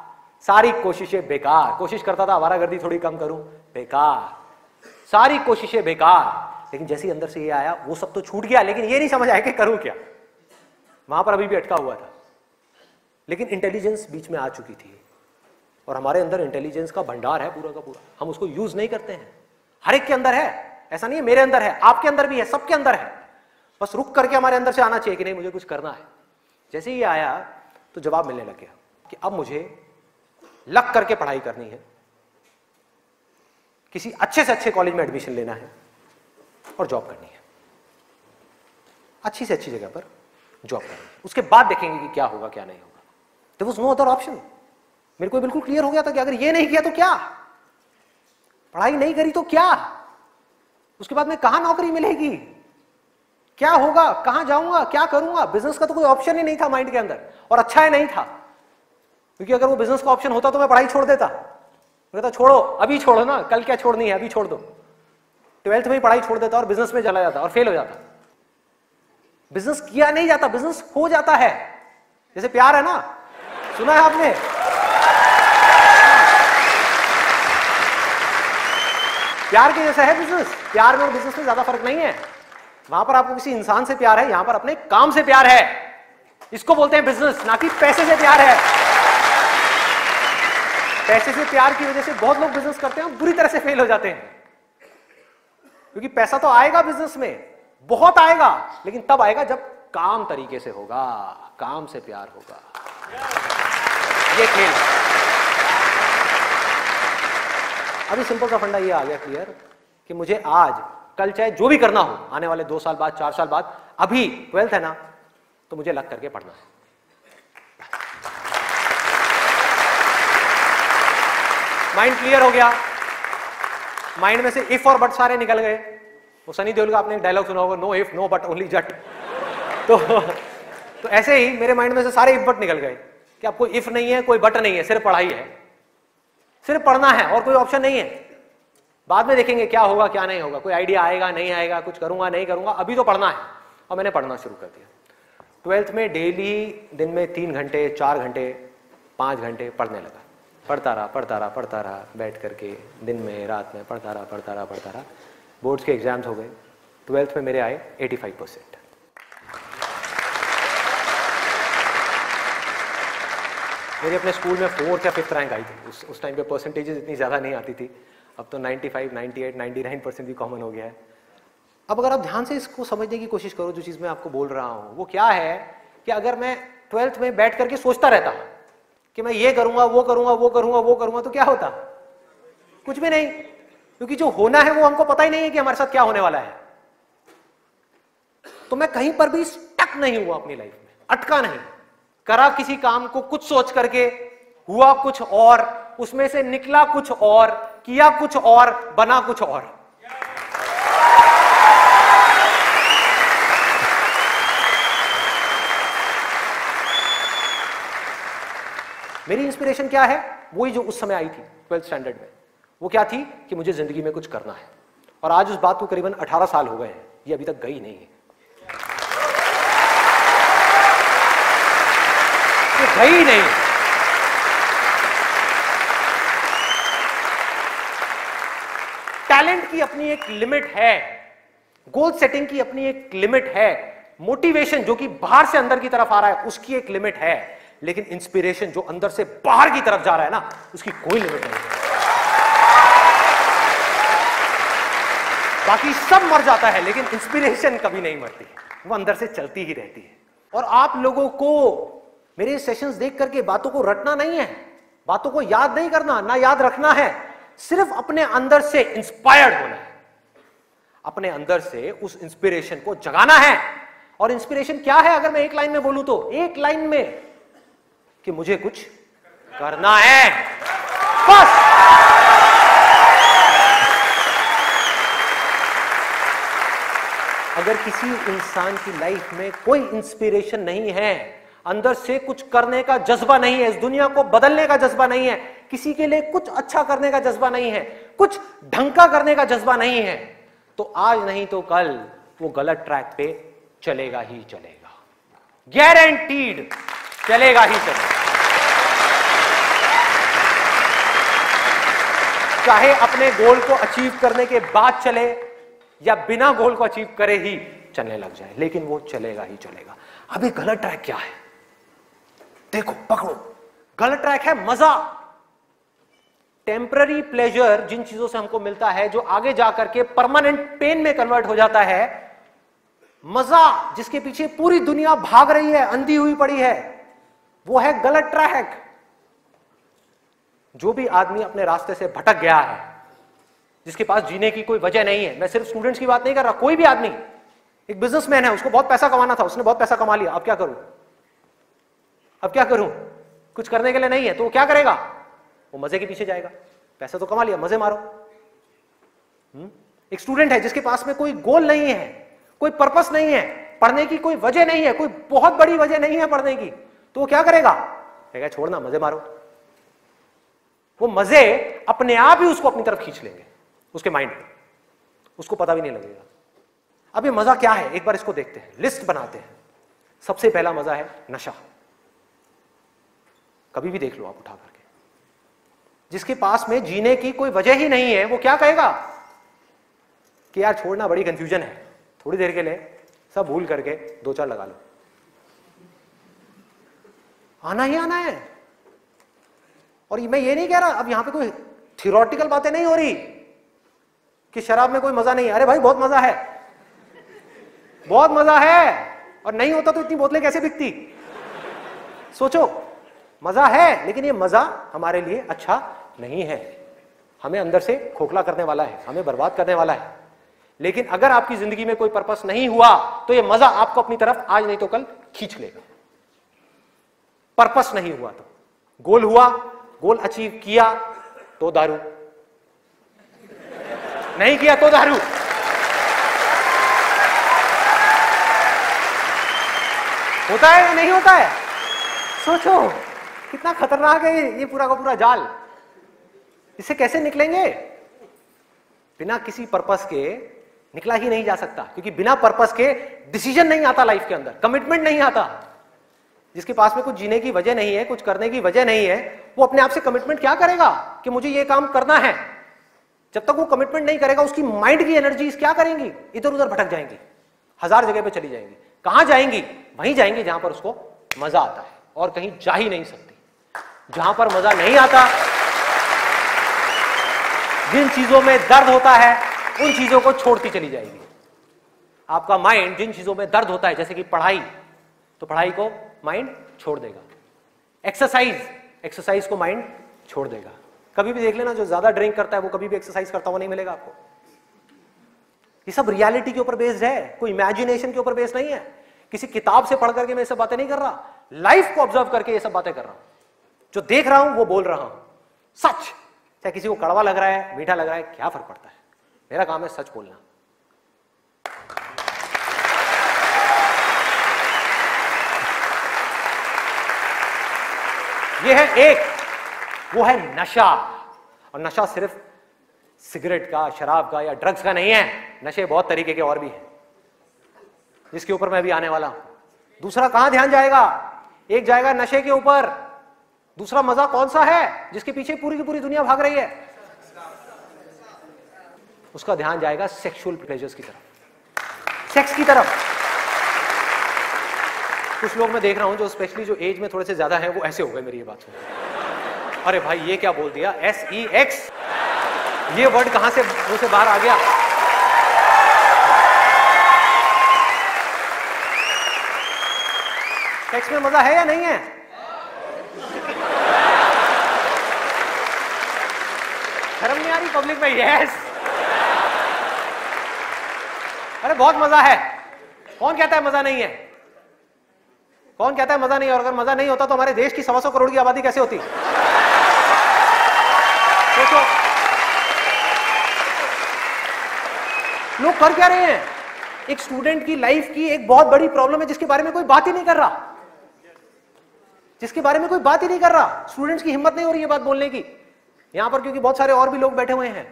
सारी कोशिशें बेकार। कोशिश करता था आवारागर्दी थोड़ी कम करूं, बेकार। सारी कोशिशें बेकार। लेकिन जैसे ही अंदर से ये आया वो सब तो छूट गया, लेकिन ये नहीं समझ आया कि करूं क्या। वहां पर अभी भी अटका हुआ था। लेकिन इंटेलिजेंस बीच में आ चुकी थी, और हमारे अंदर इंटेलिजेंस का भंडार है पूरा का पूरा, हम उसको यूज नहीं करते हैं। हर एक के अंदर है, ऐसा नहीं है मेरे अंदर है, आपके अंदर भी है, सबके अंदर है। बस रुक करके हमारे अंदर से आना चाहिए कि नहीं मुझे कुछ करना है। जैसे ही आया तो जवाब मिलने लग गया कि अब मुझे लग करके पढ़ाई करनी है, किसी अच्छे से अच्छे कॉलेज में एडमिशन लेना है और जॉब करनी है, अच्छी से अच्छी जगह पर जॉब करनी है। उसके बाद देखेंगे कि क्या होगा क्या नहीं होगा। There was no other option। मेरे को बिल्कुल क्लियर हो गया था कि अगर ये नहीं किया तो क्या, पढ़ाई नहीं करी तो क्या, उसके बाद में कहां नौकरी मिलेगी, क्या होगा, कहां जाऊंगा, क्या करूंगा। बिजनेस का तो कोई ऑप्शन ही नहीं था माइंड के अंदर, और अच्छा है नहीं था, क्योंकि अगर वो बिजनेस का ऑप्शन होता तो मैं पढ़ाई छोड़ देता। मैं कहता छोड़ो, अभी छोड़ो ना, कल क्या छोड़नी है, अभी छोड़ दो। 12th में ही पढ़ाई छोड़ देता और बिजनेस में चला जाता और फेल हो जाता। बिजनेस किया नहीं जाता, बिजनेस हो जाता है। जैसे प्यार है ना, सुना है आपने? प्यार के जैसा है बिजनेस। प्यार में और बिजनेस में ज्यादा फर्क नहीं है। वहां पर आपको किसी इंसान से प्यार है, यहां पर अपने काम से प्यार है। इसको बोलते हैं बिजनेस, ना कि पैसे से प्यार है। पैसे से प्यार की वजह से बहुत लोग बिजनेस करते हैं और बुरी तरह से फेल हो जाते हैं। क्योंकि पैसा तो आएगा बिजनेस में, बहुत आएगा, लेकिन तब आएगा जब काम तरीके से होगा, काम से प्यार होगा। ये खेल। अभी सिंपल सा फंडा ये आ गया क्लियर कि मुझे आज कल चाहे जो भी करना हो, आने वाले 2 साल बाद, 4 साल बाद, अभी 12th है ना, तो मुझे लग करके पढ़ना है। माइंड क्लियर हो गया, माइंड में से इफ और बट सारे निकल गए। वो सनी देओल का आपने एक डायलॉग सुना होगा, no if no but only Jatt. तो ऐसे ही मेरे माइंड में से सारे इफ बट निकल गए कि अब कोई इफ नहीं है, कोई बट नहीं है, सिर्फ पढ़ाई है, सिर्फ पढ़ना है और कोई ऑप्शन नहीं है। बाद में देखेंगे क्या होगा क्या नहीं होगा, कोई आइडिया आएगा नहीं आएगा, कुछ करूंगा नहीं करूंगा, अभी तो पढ़ना है। और मैंने पढ़ना शुरू कर दिया। 12th में डेली दिन में 3 घंटे 4 घंटे 5 घंटे पढ़ने लगा। पढ़ता रहा बैठ करके, दिन में रात में पढ़ता रहा। बोर्ड्स के एग्जाम्स हो गए। 12th में मेरे आए 85%। मेरी अपने स्कूल में 4th या 5th रैंक आई थी। उस टाइम पे परसेंटेजेस इतनी ज़्यादा नहीं आती थी। अब तो 95, 98, 99% भी कॉमन हो गया है। अब अगर आप ध्यान से इसको समझने की कोशिश करो, जो चीज़ मैं आपको बोल रहा हूँ वो क्या है कि अगर मैं 12th में बैठ करके सोचता रहता कि मैं ये करूँगा वो करूँगा, तो क्या होता? कुछ भी नहीं, क्योंकि जो होना है वो हमको पता ही नहीं है कि हमारे साथ क्या होने वाला है। तो मैं कहीं पर भी स्टक नहीं हुआ अपनी लाइफ में, अटका नहीं, करा किसी काम को कुछ सोच करके, हुआ कुछ और, उसमें से निकला कुछ और, किया कुछ और, बना कुछ और। मेरी इंस्पिरेशन क्या है? वही जो उस समय आई थी 12th स्टैंडर्ड में। वो क्या थी कि मुझे जिंदगी में कुछ करना है। और आज उस बात को करीबन 18 साल हो गए हैं, ये अभी तक गई नहीं है, ये गई नहीं। टैलेंट की अपनी एक लिमिट है, गोल सेटिंग की अपनी एक लिमिट है, मोटिवेशन जो कि बाहर से अंदर की तरफ आ रहा है उसकी एक लिमिट है, लेकिन इंस्पिरेशन जो अंदर से बाहर की तरफ जा रहा है ना, उसकी कोई लिमिट नहीं है। बाकी सब मर जाता है, लेकिन इंस्पिरेशन कभी नहीं मरती, वो अंदर से चलती ही रहती है। और आप लोगों को मेरे सेशंस देख करके बातों को रटना नहीं है, बातों को याद नहीं करना, ना याद रखना है, सिर्फ अपने अंदर से इंस्पायर्ड होना है, अपने अंदर से उस इंस्पिरेशन को जगाना है। और इंस्पिरेशन क्या है अगर मैं एक लाइन में बोलूं तो, एक लाइन में कि मुझे कुछ करना है, बस। अगर किसी इंसान की लाइफ में कोई इंस्पिरेशन नहीं है, अंदर से कुछ करने का जज्बा नहीं है, इस दुनिया को बदलने का जज्बा नहीं है, किसी के लिए कुछ अच्छा करने का जज्बा नहीं है, कुछ ढंग का करने का जज्बा नहीं है, तो आज नहीं तो कल वो गलत ट्रैक पे चलेगा ही चलेगा, गारंटीड चलेगा ही चलेगा। चाहे अपने गोल को अचीव करने के बाद चले या बिना गोल को अचीव करे ही चलने लग जाए, लेकिन वो चलेगा ही चलेगा। अभी गलत ट्रैक क्या है? देखो, पकड़ो, गलत ट्रैक है मजा, टेम्पररी प्लेजर, जिन चीजों से हमको मिलता है जो आगे जाकर के परमानेंट पेन में कन्वर्ट हो जाता है। मजा जिसके पीछे पूरी दुनिया भाग रही है, अंधी हुई पड़ी है, वो है गलत ट्रैक। जो भी आदमी अपने रास्ते से भटक गया है, जिसके पास जीने की कोई वजह नहीं है, मैं सिर्फ स्टूडेंट्स की बात नहीं कर रहा, कोई भी आदमी, एक बिजनेसमैन है, उसको बहुत पैसा कमाना था, उसने बहुत पैसा कमा लिया, अब क्या करूं, अब क्या करूं, कुछ करने के लिए नहीं है, तो वो क्या करेगा? वो मजे के पीछे जाएगा। पैसा तो कमा लिया, मजे मारो। एक स्टूडेंट है जिसके पास में कोई गोल नहीं है, कोई पर्पस नहीं है, पढ़ने की कोई वजह नहीं है, कोई बहुत बड़ी वजह नहीं है पढ़ने की, तो वो क्या करेगा? कहेगा छोड़ना, मजे मारो। वो मजे अपने आप ही उसको अपनी तरफ खींच लेंगे, उसके माइंड में, उसको पता भी नहीं लगेगा। अब ये मजा क्या है, एक बार इसको देखते हैं, लिस्ट बनाते हैं। सबसे पहला मजा है नशा। कभी भी देख लो आप उठा करके, जिसके पास में जीने की कोई वजह ही नहीं है, वो क्या कहेगा कि यार छोड़ना, बड़ी कंफ्यूजन है, थोड़ी देर के लिए सब भूल करके 2-4 लगा लो। आना ही आना है। और मैं ये नहीं कह रहा, अब यहां पे कोई थियोरेटिकल बातें नहीं हो रही, कि शराब में कोई मजा नहीं है। अरे भाई बहुत मजा है, बहुत मजा है, और नहीं होता तो इतनी बोतलें कैसे बिकती? सोचो, मजा है, लेकिन ये मजा हमारे लिए अच्छा नहीं है, हमें अंदर से खोखला करने वाला है, हमें बर्बाद करने वाला है। लेकिन अगर आपकी जिंदगी में कोई पर्पस नहीं हुआ तो ये मजा आपको अपनी तरफ आज नहीं तो कल खींच लेगा। पर्पस नहीं हुआ तो, गोल हुआ, गोल अचीव किया तो दारू, नहीं किया तो दारू। होता है या नहीं होता है? सोचो कितना खतरनाक है ये पूरा का पूरा जाल। इससे कैसे निकलेंगे? बिना किसी पर्पस के निकला ही नहीं जा सकता, क्योंकि बिना पर्पस के डिसीजन नहीं आता लाइफ के अंदर, कमिटमेंट नहीं आता। जिसके पास में कुछ जीने की वजह नहीं है, कुछ करने की वजह नहीं है, वो अपने आप से कमिटमेंट क्या करेगा कि मुझे ये काम करना है? जब तक वो कमिटमेंट नहीं करेगा, उसकी माइंड की एनर्जीज क्या करेंगी? इधर उधर भटक जाएंगी, हजार जगह पे चली जाएंगी। कहां जाएंगी? वहीं जाएंगी जहां पर उसको मजा आता है, और कहीं जा ही नहीं सकती। जहां पर मजा नहीं आता, जिन चीजों में दर्द होता है उन चीजों को छोड़ती चली जाएगी। आपका माइंड जिन चीजों में दर्द होता है, जैसे कि पढ़ाई, तो पढ़ाई को माइंड छोड़ देगा। एक्सरसाइज को माइंड छोड़ देगा। कभी भी देख लेना, जो ज्यादा ड्रिंक करता है वो कभी भी एक्सरसाइज करता हुआ नहीं मिलेगा आपको। ये सब रियलिटी के ऊपर बेस्ड है, कोई इमेजिनेशन के ऊपर बेस्ड नहीं है। किसी किताब से पढ़ करके मैं ये सब बातें नहीं कर रहा, लाइफ को ऑब्जर्व करके ये सब बातें कर रहा हूं। जो देख रहा हूं वो बोल रहा हूं, सच। चाहे किसी को कड़वा लग रहा है, मीठा लग रहा है, क्या फर्क पड़ता है? मेरा काम है सच बोलना। ये है एक, वो है नशा। और नशा सिर्फ सिगरेट का, शराब का या ड्रग्स का नहीं है। नशे बहुत तरीके के और भी हैं, जिसके ऊपर मैं भी आने वाला हूं। दूसरा कहां ध्यान जाएगा? एक जाएगा नशे के ऊपर, दूसरा मजा कौन सा है जिसके पीछे पूरी की पूरी दुनिया भाग रही है? उसका ध्यान जाएगा सेक्सुअल प्लेजर्स की तरफ, सेक्स की तरफ। कुछ लोग मैं देख रहा हूं जो स्पेशली जो एज में थोड़े से ज्यादा हैं, वो ऐसे हो गए मेरी ये बात सुन। अरे भाई ये क्या बोल दिया? SEX, ये वर्ड कहां से मुंह से बाहर आ गया? सेक्स में मजा है या नहीं है? शर्म नहीं आ रही पब्लिक में? यस। अरे बहुत मजा है। कौन कहता है मजा नहीं है? कौन कहता है मजा नहीं है? और अगर मजा नहीं होता तो हमारे देश की 125 करोड़ की आबादी कैसे होती? सोचो, लोग कर क्या रहे हैं? एक स्टूडेंट की लाइफ की एक बहुत बड़ी प्रॉब्लम है जिसके बारे में कोई बात ही नहीं कर रहा, जिसके बारे में कोई बात ही नहीं कर रहा। स्टूडेंट्स की हिम्मत नहीं हो रही है बात बोलने की यहां पर, क्योंकि बहुत सारे और भी लोग बैठे हुए हैं।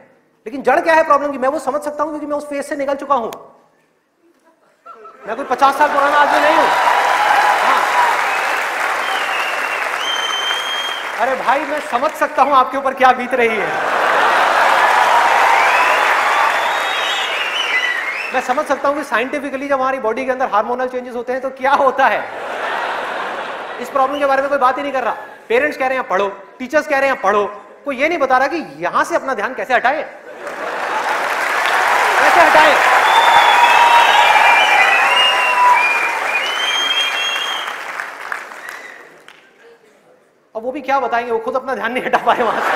लेकिन जड़ क्या है प्रॉब्लम की? मैं वो समझ सकता हूं क्योंकि मैं उस फेज से निकल चुका हूं। मैं कोई 50 साल पुराना आदमी नहीं हूं। हाँ। अरे भाई मैं समझ सकता हूं आपके ऊपर क्या बीत रही है। मैं समझ सकता हूं कि साइंटिफिकली जब हमारी बॉडी के अंदर हार्मोनल चेंजेस होते हैं तो क्या होता है। इस प्रॉब्लम के बारे में कोई बात ही नहीं कर रहा। पेरेंट्स कह रहे हैं पढ़ो, टीचर्स कह रहे हैं पढ़ो, कोई ये नहीं बता रहा कि यहां से अपना ध्यान कैसे हटाए, कैसे हटाए। अब वो भी क्या बताएंगे, वो खुद अपना ध्यान नहीं हटा पाए वहां से।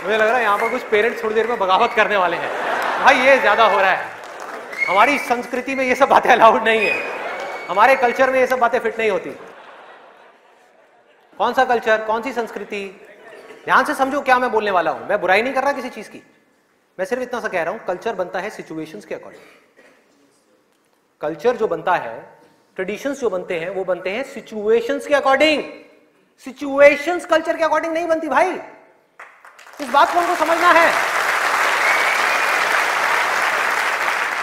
मुझे लग रहा है यहां पर कुछ पेरेंट्स थोड़ी देर में बगावत करने वाले हैं। भाई ये ज्यादा हो रहा है। हमारी संस्कृति में ये सब बातें अलाउड नहीं है, हमारे कल्चर में ये सब बातें फिट नहीं होती। कौन सा कल्चर, कौन सी संस्कृति? ध्यान से समझो क्या मैं बोलने वाला हूं। मैं बुराई नहीं कर रहा किसी चीज की, मैं सिर्फ इतना सा कह रहा हूं, कल्चर बनता है सिचुएशंस के अकॉर्डिंग। कल्चर जो बनता है, ट्रेडिशंस जो बनते हैं, वो बनते हैं सिचुएशंस के अकॉर्डिंग। सिचुएशंस कल्चर के अकॉर्डिंग नहीं बनती भाई। इस बात को हमको समझना है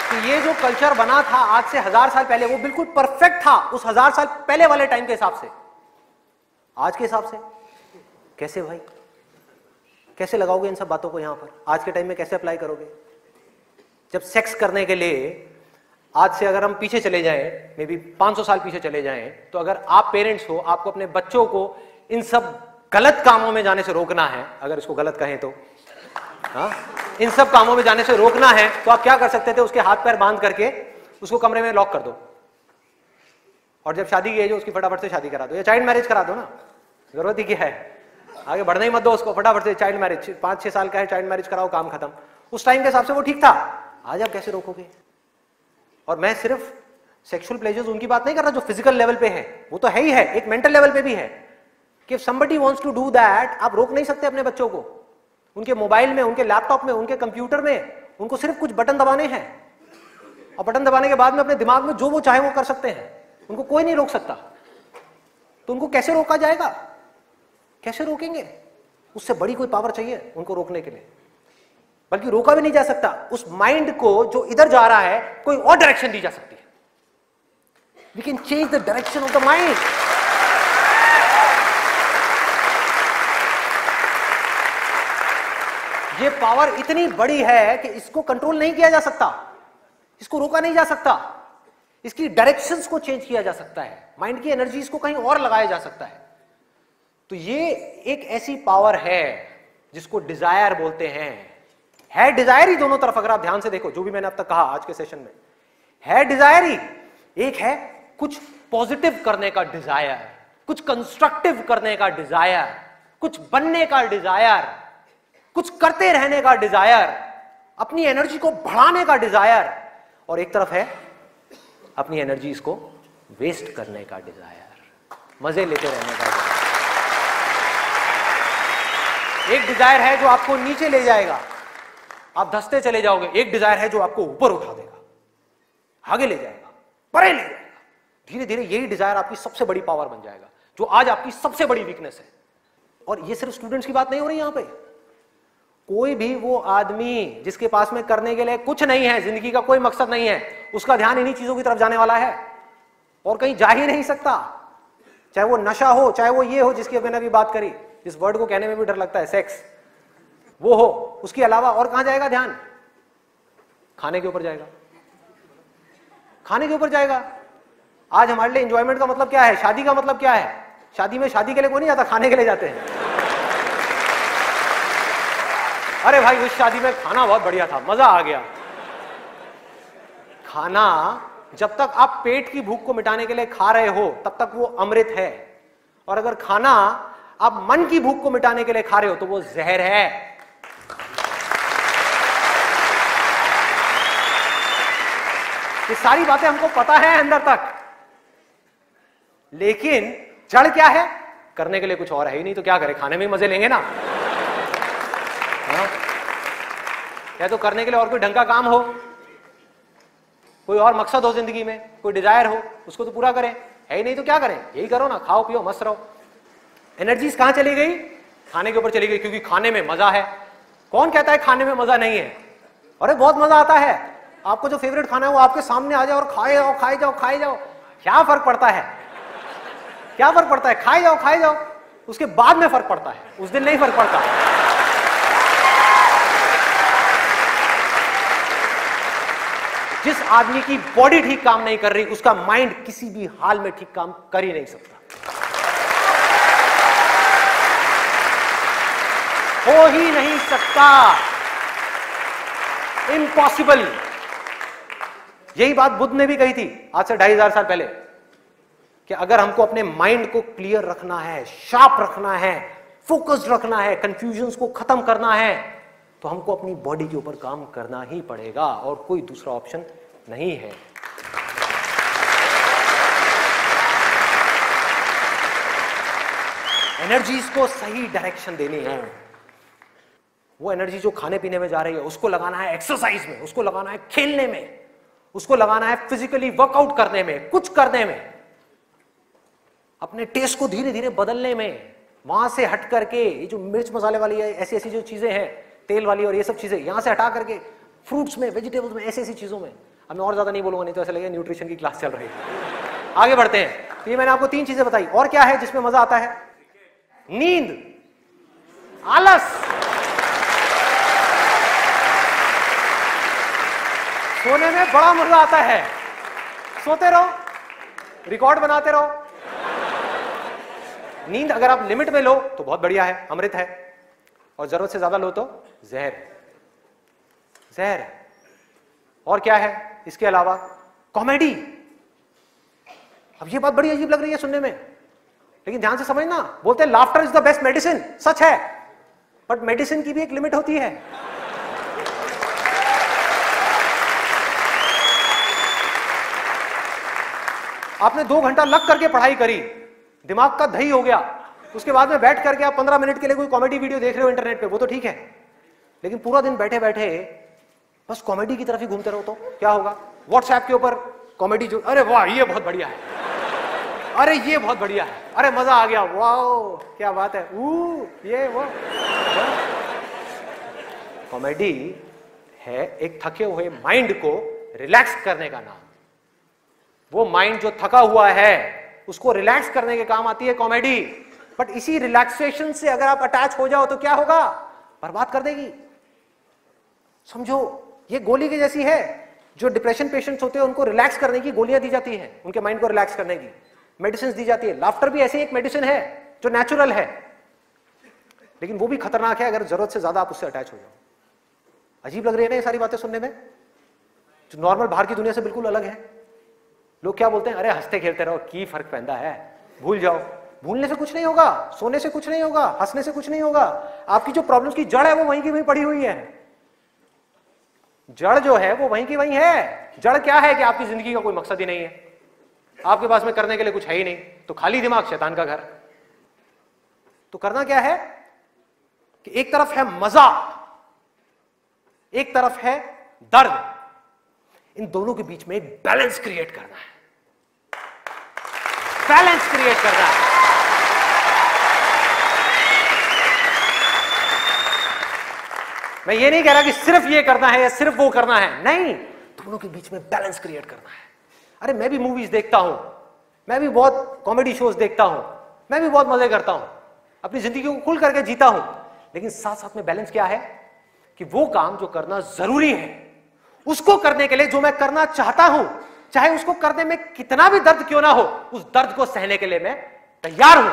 कि ये जो कल्चर बना था आज से 1000 साल पहले, वो बिल्कुल परफेक्ट था उस 1000 साल पहले वाले टाइम के हिसाब से। आज के हिसाब से कैसे भाई? कैसे लगाओगे इन सब बातों को यहां पर? आज के टाइम में कैसे अप्लाई करोगे? जब सेक्स करने के लिए आज से अगर हम पीछे चले जाएं, मे बी 500 साल पीछे चले जाएं, तो अगर आप पेरेंट्स हो, आपको अपने बच्चों को इन सब गलत कामों में जाने से रोकना है, अगर इसको गलत कहें तो, हाँ, इन सब कामों में जाने से रोकना है, तो आप क्या कर सकते थे? उसके हाथ पैर बांध करके उसको कमरे में लॉक कर दो, और जब शादी की एज हो उसकी फटाफट से शादी करा दो, या चाइल्ड मैरिज करा दो ना, जरूरत ही क्या है, आगे बढ़ने ही मत दो उसको, फटाफट से चाइल्ड मैरिज, 5-6 साल का है, चाइल्ड मैरिज कराओ, काम खत्म। उस टाइम के हिसाब से वो ठीक था, आज आप कैसे रोकोगे? और मैं सिर्फ सेक्सुअल प्लेजर्स उनकी बात नहीं कर रहा जो फिजिकल लेवल पे है, वो तो है ही है, एक मेंटल लेवल पे भी है कि somebody wants to do that, आप रोक नहीं सकते अपने बच्चों को। उनके मोबाइल में, उनके लैपटॉप में, उनके कंप्यूटर में, उनको सिर्फ कुछ बटन दबाने हैं, और बटन दबाने के बाद में अपने दिमाग में जो वो चाहे वो कर सकते हैं, उनको कोई नहीं रोक सकता। तो उनको कैसे रोका जाएगा? कैसे रोकेंगे? उससे बड़ी कोई पावर चाहिए उनको रोकने के लिए, बल्कि रोका भी नहीं जा सकता। उस माइंड को जो इधर जा रहा है, कोई और डायरेक्शन दी जा सकती है। We can change the direction of the mind. ये पावर इतनी बड़ी है कि इसको कंट्रोल नहीं किया जा सकता, इसको रोका नहीं जा सकता, इसकी डायरेक्शंस को चेंज किया जा सकता है, माइंड की एनर्जी को कहीं और लगाया जा सकता है। तो ये एक ऐसी पावर है जिसको डिजायर बोलते हैं। है डिजायर ही दोनों तरफ, अगर आप ध्यान से देखो जो भी मैंने अब तक कहा आज के सेशन में, है डिजायर ही। एक है कुछ पॉजिटिव करने का डिजायर, कुछ कंस्ट्रक्टिव करने का डिजायर, कुछ बनने का डिजायर, कुछ करते रहने का डिजायर, अपनी एनर्जी को बढ़ाने का डिजायर, और एक तरफ है अपनी एनर्जी को वेस्ट करने का डिजायर, मजे लेते रहने का डिजायर। एक डिजायर है जो आपको नीचे ले जाएगा, आप धंसते चले जाओगे। एक डिजायर है जो आपको ऊपर उठा देगा, आगे ले जाएगा, परे ले जाएगा। धीरे धीरे यही डिजायर आपकी सबसे बड़ी पावर बन जाएगा, जो आज आपकी सबसे बड़ी वीकनेस है। और ये सिर्फ स्टूडेंट्स की बात नहीं हो रही यहां पे, कोई भी वो आदमी जिसके पास में करने के लिए कुछ नहीं है, जिंदगी का कोई मकसद नहीं है, उसका ध्यान इन्हीं चीजों की तरफ जाने वाला है और कहीं जा ही नहीं सकता। चाहे वो नशा हो, चाहे वो ये हो जिसकी मैंने अभी बात करी, जिस वर्ड को कहने में भी डर लगता है, सेक्स, वो हो, उसके अलावा और कहां जाएगा ध्यान? खाने के ऊपर जाएगा, खाने के ऊपर जाएगा। आज हमारे लिए एंजॉयमेंट का मतलब क्या है? शादी का मतलब क्या है? शादी में शादी के लिए कोई नहीं जाता, खाने के लिए जाते हैं। अरे भाई उस शादी में खाना बहुत बढ़िया था, मजा आ गया। खाना जब तक आप पेट की भूख को मिटाने के लिए खा रहे हो तब तक वो अमृत है, और अगर खाना आप मन की भूख को मिटाने के लिए खा रहे हो तो वो जहर है। ये सारी बातें हमको पता है अंदर तक, लेकिन जड़ क्या है? करने के लिए कुछ और है ही नहीं, तो क्या करें? खाने में ही मजे लेंगे ना। या तो करने के लिए और कोई ढंग का काम हो, कोई और मकसद हो जिंदगी में, कोई डिजायर हो, उसको तो पूरा करें। है ही नहीं तो क्या करें? यही करो ना, खाओ पियो मस्त रहो। एनर्जीज कहां चली गई? खाने के ऊपर चली गई, क्योंकि खाने में मजा है। कौन कहता है खाने में मजा नहीं है? अरे बहुत मजा आता है। आपको जो फेवरेट खाना है वो आपके सामने आ जाए और खाए जाओ खाए जाओ खाए जाओ, क्या फर्क पड़ता है? क्या फर्क पड़ता है? खाए जाओ, उसके बाद में फर्क पड़ता है, उस दिन नहीं फर्क पड़ता। जिस आदमी की बॉडी ठीक काम नहीं कर रही, उसका माइंड किसी भी हाल में ठीक काम कर ही नहीं सकता, हो ही नहीं सकता, इम्पॉसिबल। यही बात बुद्ध ने भी कही थी आज से 2500 साल पहले, कि अगर हमको अपने माइंड को क्लियर रखना है, शार्प रखना है, फोकस्ड रखना है, कंफ्यूजन्स को खत्म करना है, तो हमको अपनी बॉडी के ऊपर काम करना ही पड़ेगा, और कोई दूसरा ऑप्शन नहीं है। एनर्जीज को सही डायरेक्शन देनी है। वो एनर्जी जो खाने पीने में जा रही है उसको लगाना है एक्सरसाइज में, उसको लगाना है खेलने में, उसको लगाना है फिजिकली वर्कआउट करने में, कुछ करने में, अपने टेस्ट को धीरे धीरे बदलने में। वहां से हट करके ये जो मिर्च मसाले वाली है, ऐसी ऐसी जो चीजें हैं, तेल वाली और ये सब चीजें, यहां से हटा करके फ्रूट्स में, वेजिटेबल्स में, ऐसी ऐसी चीजों में। अब मैं और ज्यादा नहीं बोलूंगा, नहीं तो ऐसा लगेगा न्यूट्रिशन की क्लास चल रही है। आगे बढ़ते हैं। तो ये मैंने आपको 3 चीजें बताई। और क्या है जिसमें मजा आता है? नींद, आलस, सोने में बड़ा मजा आता है। सोते रहो, रिकॉर्ड बनाते रहो। नींद अगर आप लिमिट में लो तो बहुत बढ़िया है, अमृत है, और जरूरत से ज्यादा लो तो जहर जहर है। और क्या है इसके अलावा? कॉमेडी। अब ये बात बड़ी अजीब लग रही है सुनने में, लेकिन ध्यान से समझना, बोलते हैं laughter is the best medicine, सच है, बट मेडिसिन की भी एक लिमिट होती है। आपने 2 घंटा लग करके पढ़ाई करी, दिमाग का दही हो गया, उसके बाद में बैठ करके आप 15 मिनट के लिए कोई कॉमेडी वीडियो देख रहे हो इंटरनेट पे, वो तो ठीक है, लेकिन पूरा दिन बैठे बैठे बस कॉमेडी की तरफ ही घूमते रहो तो क्या होगा? व्हाट्सएप के ऊपर कॉमेडी जो, अरे वाह ये बहुत बढ़िया है, अरे ये बहुत बढ़िया है, अरे मजा आ गया, वाह क्या बात है, ये वो। कॉमेडी है एक थके हुए माइंड को रिलैक्स करने का नाम। वो माइंड जो थका हुआ है उसको रिलैक्स करने के काम आती है कॉमेडी। बट इसी रिलैक्सेशन से अगर आप अटैच हो जाओ तो क्या होगा? बर्बाद कर देगी। समझो ये गोली की जैसी है। जो डिप्रेशन पेशेंट्स होते हैं उनको रिलैक्स करने की गोलियां दी जाती है, उनके माइंड को रिलैक्स करने की मेडिसिन दी जाती है। लाफ्टर भी ऐसी एक मेडिसिन है जो नेचुरल है, लेकिन वो भी खतरनाक है अगर जरूरत से ज्यादा आप उससे अटैच हो जाओ। अजीब लग रही है ना ये सारी बातें सुनने में, जो नॉर्मल बाहर की दुनिया से बिल्कुल अलग है। लोग क्या बोलते हैं? अरे हंसते खेलते रहो, की फर्क पैदा है, भूल जाओ। भूलने से कुछ नहीं होगा, सोने से कुछ नहीं होगा, हंसने से कुछ नहीं होगा। आपकी जो प्रॉब्लम्स की जड़ है वो वहीं की वहीं पड़ी हुई है। जड़ जो है वो वहीं की वहीं है। जड़ क्या है कि आपकी जिंदगी का कोई मकसद ही नहीं है, आपके पास में करने के लिए कुछ है ही नहीं, तो खाली दिमाग शैतान का घर। तो करना क्या है कि एक तरफ है मजा, एक तरफ है दर्द, इन दोनों के बीच में एक बैलेंस क्रिएट करना है। बैलेंस क्रिएट करना है। मैं ये नहीं कह रहा कि सिर्फ ये करना है या सिर्फ वो करना है, नहीं, दोनों के बीच में बैलेंस क्रिएट करना है। अरे मैं भी मूवीज देखता हूं, मैं भी बहुत कॉमेडी शोज देखता हूं, मैं भी बहुत मजे करता हूं, अपनी जिंदगी को खुल करके जीता हूं, लेकिन साथ साथ में बैलेंस क्या है कि वो काम जो करना जरूरी है उसको करने के लिए जो मैं करना चाहता हूं, चाहे उसको करने में कितना भी दर्द क्यों ना हो, उस दर्द को सहने के लिए मैं तैयार हूं।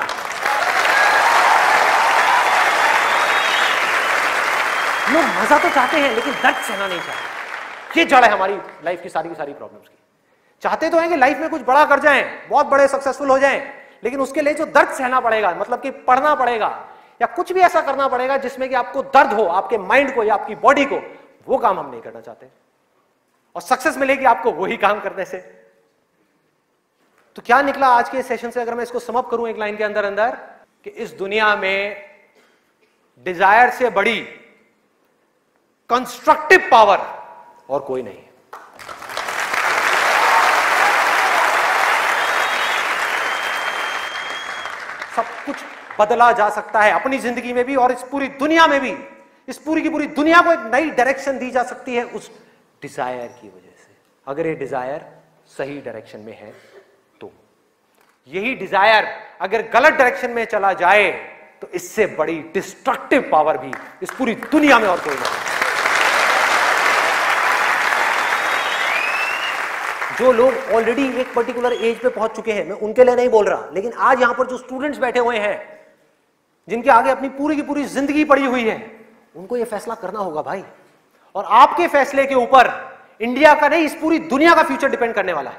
लोग मजा तो चाहते हैं लेकिन दर्द सहना नहीं चाहते। ये जड़ है हमारी लाइफ की सारी प्रॉब्लम्स की। चाहते तो हैं कि लाइफ में कुछ बड़ा कर जाएं, बहुत बड़े सक्सेसफुल हो जाएं, लेकिन उसके लिए जो दर्द सहना पड़ेगा, मतलब कि पढ़ना पड़ेगा या कुछ भी ऐसा करना पड़ेगा जिसमें कि आपको दर्द हो, आपके माइंड को या आपकी बॉडी को, वो काम हम नहीं करना चाहते। और सक्सेस मिलेगी आपको वही काम करने से। तो क्या निकला आज के सेशन से, अगर मैं इसको समअप करूं एक लाइन के अंदर अंदर, कि इस दुनिया में डिजायर से बड़ी कंस्ट्रक्टिव पावर और कोई नहीं है। सब कुछ बदला जा सकता है अपनी जिंदगी में भी और इस पूरी दुनिया में भी। इस पूरी की पूरी दुनिया को एक नई डायरेक्शन दी जा सकती है उस डिजायर की वजह से, अगर ये डिजायर सही डायरेक्शन में है तो। यही डिजायर अगर गलत डायरेक्शन में चला जाए तो इससे बड़ी डिस्ट्रक्टिव पावर भी इस पूरी दुनिया में और कोई नहीं। जो लोग ऑलरेडी एक पर्टिकुलर एज पे पहुंच चुके हैं, मैं उनके लिए नहीं बोल रहा, लेकिन आज यहां पर जो स्टूडेंट्स बैठे हुए हैं, जिनके आगे अपनी पूरी की पूरी जिंदगी पड़ी हुई है, उनको यह फैसला करना होगा भाई। और आपके फैसले के ऊपर इंडिया का नहीं, इस पूरी दुनिया का फ्यूचर डिपेंड करने वाला है।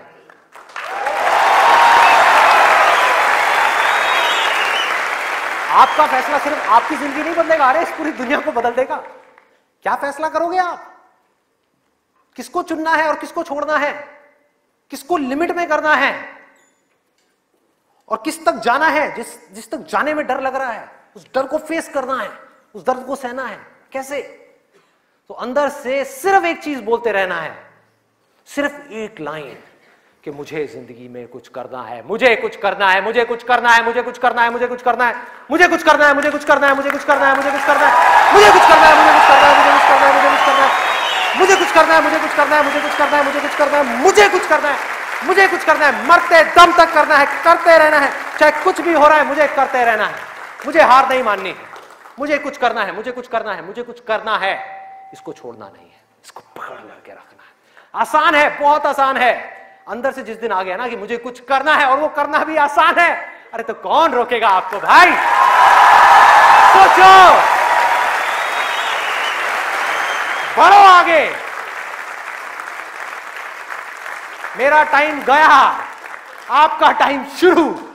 आपका फैसला सिर्फ आपकी जिंदगी नहीं बदलेगा, अरे इस पूरी दुनिया को बदल देगा। क्या फैसला करोगे आप? किसको चुनना है और किसको छोड़ना है, किसको लिमिट में करना है और किस तक जाना है। जिस तक जाने में डर लग रहा है, उस डर को फेस करना है, उस दर्द को सहना है। कैसे? तो अंदर से सिर्फ एक चीज बोलते रहना है, सिर्फ एक लाइन, कि मुझे जिंदगी में कुछ करना है, मुझे कुछ करना है, मुझे कुछ करना है, मुझे कुछ करना है, मुझे कुछ करना है, मुझे कुछ करना है, मुझे कुछ करना है, मुझे कुछ करना है, मुझे कुछ करना है, मुझे कुछ करना है, मुझे कुछ करना है, मुझे कुछ करना है, मुझे कुछ करना है, मुझे कुछ करना है, मुझे कुछ करना है, मुझे कुछ करना है, मुझे कुछ करना है, मुझे कुछ करना है, मुझे कुछ करना है, मरते दम तक करना है, करते रहना है, चाहे कुछ भी हो रहा है, मुझे करते रहना है, मुझे हार नहीं माननी, मुझे कुछ करना है, मुझे कुछ करना है, मुझे कुछ करना है। इसको छोड़ना नहीं है, इसको पकड़ करके रखना है। आसान है, बहुत आसान है। अंदर से जिस दिन आ गया ना कि मुझे कुछ करना है और वो करना भी आसान है, अरे तो कौन रोकेगा आपको भाई। सोचो, बढ़ो आगे। मेरा टाइम गया, आपका टाइम शुरू।